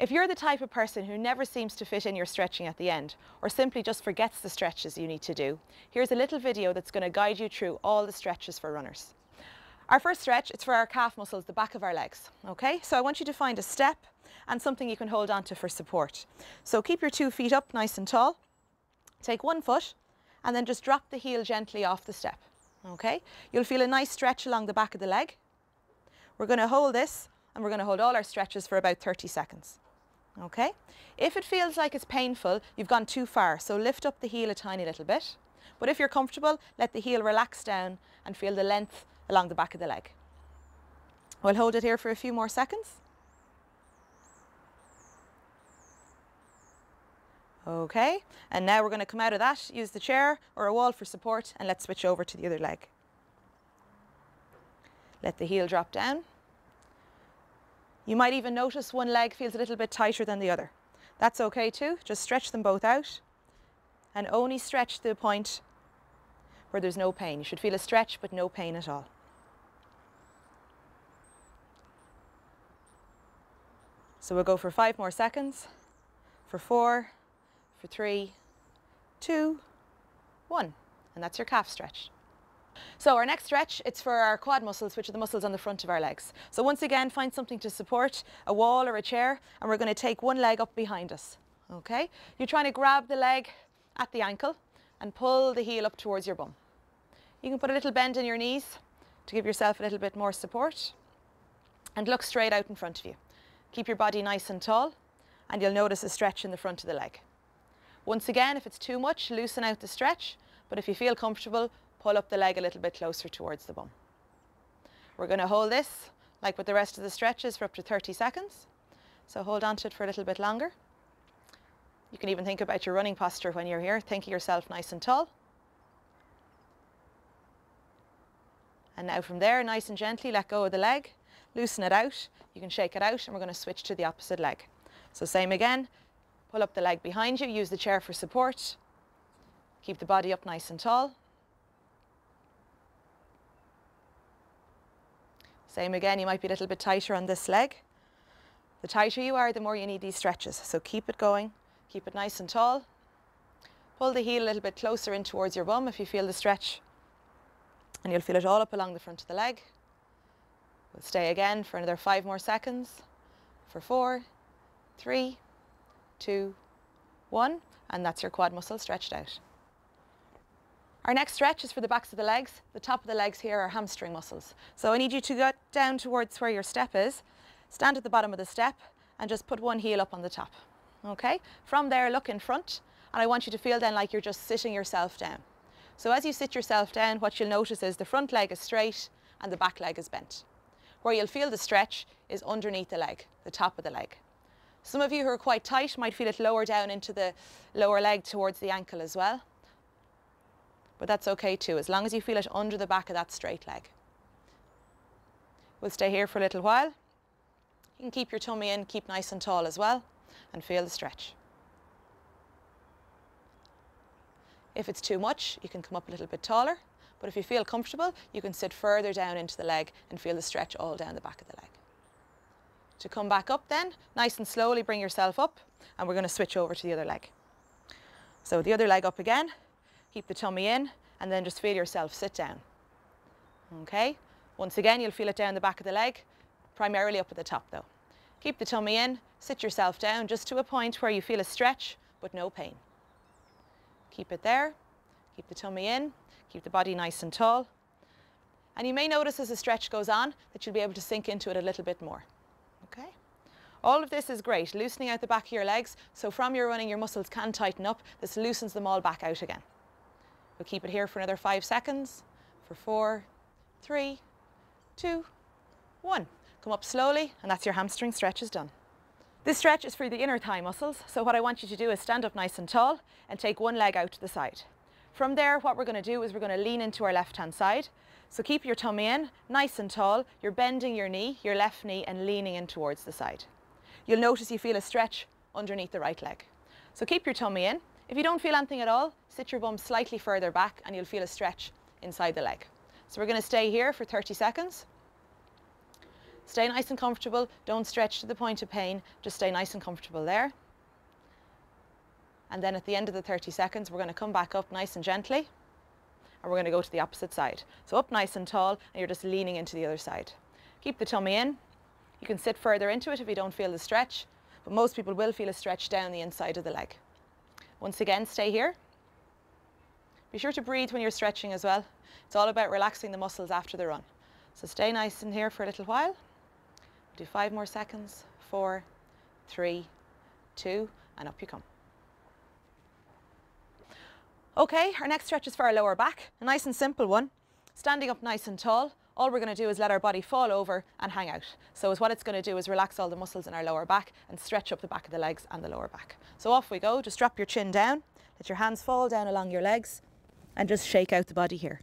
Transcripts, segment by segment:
If you're the type of person who never seems to fit in your stretching at the end, or simply just forgets the stretches you need to do, here's a little video that's going to guide you through all the stretches for runners. Our first stretch, it's for our calf muscles, the back of our legs, okay? So I want you to find a step and something you can hold on to for support. So keep your 2 feet up nice and tall, take 1 foot, and then just drop the heel gently off the step, okay? You'll feel a nice stretch along the back of the leg. We're going to hold this, and we're going to hold all our stretches for about 30 seconds. Okay? If it feels like it's painful, you've gone too far, so lift up the heel a tiny little bit. But if you're comfortable, let the heel relax down and feel the length along the back of the leg. We'll hold it here for a few more seconds. Okay, and now we're going to come out of that, use the chair or a wall for support, and let's switch over to the other leg. Let the heel drop down. You might even notice one leg feels a little bit tighter than the other. That's okay too, just stretch them both out and only stretch to the point where there's no pain. You should feel a stretch but no pain at all. So we'll go for 5 more seconds, for 4, for 3, 2, 1, and that's your calf stretch. So our next stretch, it's for our quad muscles, which are the muscles on the front of our legs. So once again, find something to support, a wall or a chair, and we're going to take one leg up behind us, okay? You're trying to grab the leg at the ankle and pull the heel up towards your bum. You can put a little bend in your knees to give yourself a little bit more support, and look straight out in front of you. Keep your body nice and tall, and you'll notice a stretch in the front of the leg. Once again, if it's too much, loosen out the stretch, but if you feel comfortable, pull up the leg a little bit closer towards the bum. We're going to hold this, like with the rest of the stretches, for up to 30 seconds. So hold on to it for a little bit longer. You can even think about your running posture when you're here. Think of yourself nice and tall. And now from there, nice and gently, let go of the leg, loosen it out. You can shake it out, and we're going to switch to the opposite leg. So same again, pull up the leg behind you, use the chair for support. Keep the body up nice and tall. Same again, you might be a little bit tighter on this leg. The tighter you are, the more you need these stretches. So keep it going, keep it nice and tall. Pull the heel a little bit closer in towards your bum if you feel the stretch. And you'll feel it all up along the front of the leg. We'll stay again for another 5 more seconds. For 4, 3, 2, 1. And that's your quad muscle stretched out. Our next stretch is for the backs of the legs. The top of the legs here are hamstring muscles. So I need you to get down towards where your step is, stand at the bottom of the step, and just put one heel up on the top. Okay? From there, look in front, and I want you to feel then like you're just sitting yourself down. So as you sit yourself down, what you'll notice is the front leg is straight and the back leg is bent. Where you'll feel the stretch is underneath the leg, the top of the leg. Some of you who are quite tight might feel it lower down into the lower leg towards the ankle as well. But that's okay too, as long as you feel it under the back of that straight leg. We'll stay here for a little while. You can keep your tummy in, keep nice and tall as well, and feel the stretch. If it's too much, you can come up a little bit taller, but if you feel comfortable, you can sit further down into the leg and feel the stretch all down the back of the leg. To come back up then, nice and slowly bring yourself up, and we're going to switch over to the other leg. So the other leg up again. Keep the tummy in, and then just feel yourself sit down. Okay? Once again, you'll feel it down the back of the leg, primarily up at the top though. Keep the tummy in, sit yourself down just to a point where you feel a stretch, but no pain. Keep it there, keep the tummy in, keep the body nice and tall. And you may notice as the stretch goes on that you'll be able to sink into it a little bit more. Okay? All of this is great, loosening out the back of your legs, so from your running your muscles can tighten up. This loosens them all back out again. We'll keep it here for another 5 seconds, for 4, 3, 2, 1. Come up slowly, and that's your hamstring stretch is done. This stretch is for the inner thigh muscles, so what I want you to do is stand up nice and tall and take one leg out to the side. From there, what we're going to do is we're going to lean into our left-hand side. So keep your tummy in, nice and tall. You're bending your knee, your left knee, and leaning in towards the side. You'll notice you feel a stretch underneath the right leg. So keep your tummy in. If you don't feel anything at all, sit your bum slightly further back and you'll feel a stretch inside the leg. So we're going to stay here for 30 seconds. Stay nice and comfortable. Don't stretch to the point of pain. Just stay nice and comfortable there. And then at the end of the 30 seconds, we're going to come back up nice and gently. And we're going to go to the opposite side. So up nice and tall, and you're just leaning into the other side. Keep the tummy in. You can sit further into it if you don't feel the stretch, but most people will feel a stretch down the inside of the leg. Once again, stay here. Be sure to breathe when you're stretching as well. It's all about relaxing the muscles after the run. So stay nice in here for a little while. Do 5 more seconds. 4, 3, 2, and up you come. Okay, our next stretch is for our lower back. A nice and simple one. Standing up nice and tall. All we're going to do is let our body fall over and hang out. So what it's going to do is relax all the muscles in our lower back and stretch up the back of the legs and the lower back. So off we go. Just drop your chin down. Let your hands fall down along your legs and just shake out the body here.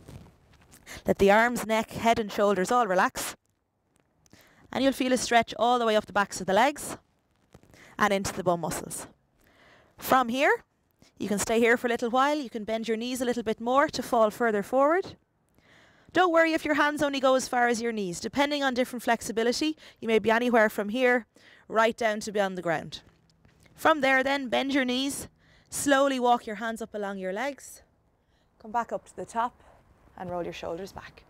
Let the arms, neck, head and shoulders all relax. And you'll feel a stretch all the way up the backs of the legs and into the bum muscles. From here, you can stay here for a little while. You can bend your knees a little bit more to fall further forward. Don't worry if your hands only go as far as your knees. Depending on different flexibility, you may be anywhere from here right down to beyond the ground. From there then, bend your knees. Slowly walk your hands up along your legs. Come back up to the top and roll your shoulders back.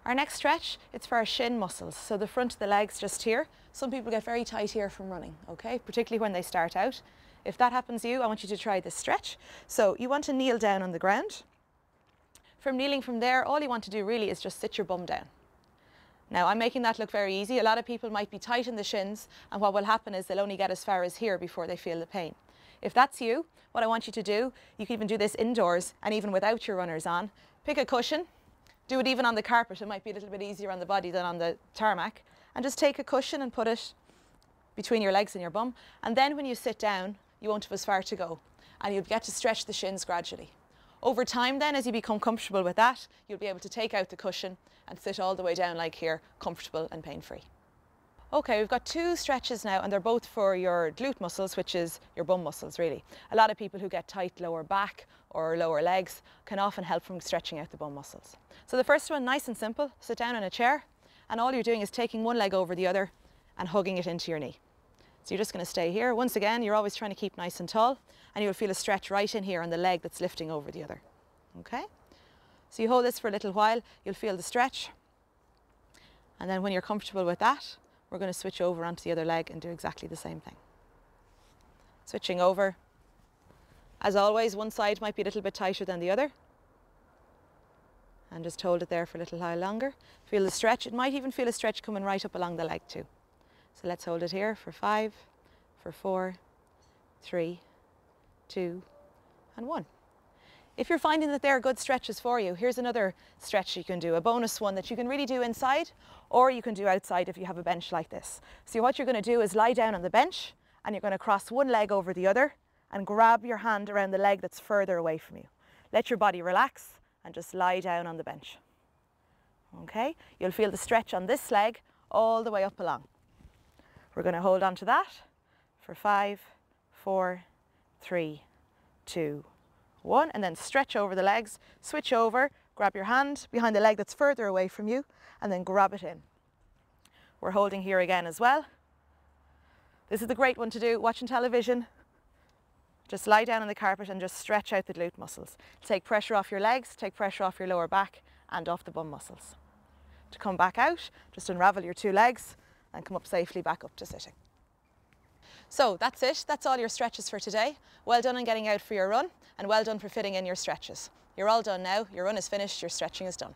Our next stretch, it's for our shin muscles. So the front of the legs just here. Some people get very tight here from running, okay? Particularly when they start out. If that happens to you, I want you to try this stretch. So you want to kneel down on the ground. From kneeling from there, all you want to do really is just sit your bum down. Now, I'm making that look very easy. A lot of people might be tight in the shins, and what will happen is they'll only get as far as here before they feel the pain. If that's you, what I want you to do, you can even do this indoors and even without your runners on. Pick a cushion, do it even on the carpet. It might be a little bit easier on the body than on the tarmac. And just take a cushion and put it between your legs and your bum. And then when you sit down, you won't have as far to go. And you'll get to stretch the shins gradually. Over time then, as you become comfortable with that, you'll be able to take out the cushion and sit all the way down like here, comfortable and pain-free. Okay, we've got 2 stretches now, and they're both for your glute muscles, which is your bum muscles really. A lot of people who get tight lower back or lower legs can often help from stretching out the bum muscles. So the first one, nice and simple, sit down in a chair, and all you're doing is taking one leg over the other and hugging it into your knee. So you're just going to stay here. Once again, you're always trying to keep nice and tall, and you'll feel a stretch right in here on the leg that's lifting over the other. Okay? So you hold this for a little while, you'll feel the stretch. And then when you're comfortable with that, we're going to switch over onto the other leg and do exactly the same thing. Switching over. As always, one side might be a little bit tighter than the other. And just hold it there for a little while longer. Feel the stretch. It might even feel a stretch coming right up along the leg too. So let's hold it here for 5, for 4, 3, 2, and 1. If you're finding that they're good stretches for you, here's another stretch you can do, a bonus one that you can really do inside, or you can do outside if you have a bench like this. So what you're going to do is lie down on the bench, and you're going to cross one leg over the other and grab your hand around the leg that's further away from you. Let your body relax and just lie down on the bench. Okay? You'll feel the stretch on this leg all the way up along. We're going to hold on to that for 5, 4, 3, 2, 1, and then stretch over the legs, switch over, grab your hand behind the leg that's further away from you, and then grab it in. We're holding here again as well. This is the great one to do watching television. Just lie down on the carpet and just stretch out the glute muscles. Take pressure off your legs, take pressure off your lower back and off the bum muscles. To come back out, just unravel your 2 legs and come up safely back up to sitting. So that's it, that's all your stretches for today. Well done on getting out for your run, and well done for fitting in your stretches. You're all done now, your run is finished, your stretching is done.